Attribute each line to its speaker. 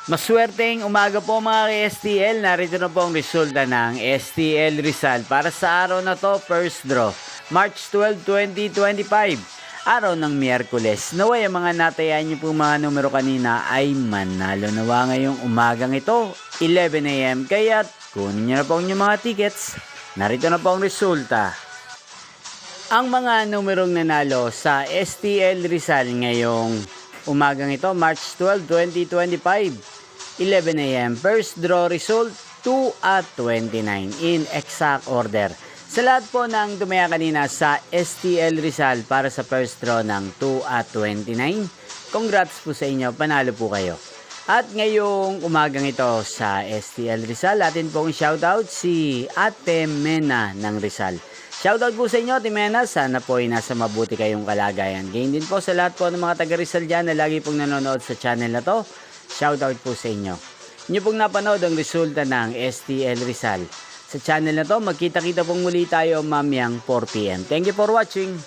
Speaker 1: Maswerteng umaga po mga ka-STL. Narito na po ang resulta ng STL Rizal para sa araw na to, first draw, March 12, 2025. Araw ng Miyerkules. Naway ang mga natayan niyo po mga numero kanina ay manalo nawa ngayong umagang ito, 11 AM. Kaya kunin niyo na po ang inyong mga tickets. Narito na po ang resulta. Ang mga numerong nanalo sa STL Rizal ngayong umagang ito, March 12, 2025. 11 AM. First draw result, 2 at 29 in exact order. Sa lahat po ng tumaya kanina sa STL Rizal para sa first draw ng 2 at 29, congrats po sa inyo, panalo po kayo. At ngayong umagang ito sa STL Rizal, atin pong shoutout si Ate Mena ng Rizal. Shoutout po sa inyo, Ate Mena. Sana po ay nasa mabuti kayong kalagayan. Ganyan din po sa lahat po ng mga taga Rizal dyan na lagi pong nanonood sa channel na to. Shoutout po sa inyo. Inyo pong napanood ang resulta ng STL Rizal. Sa channel na to, magkita-kita pong muli tayo mamayang 4 PM. Thank you for watching.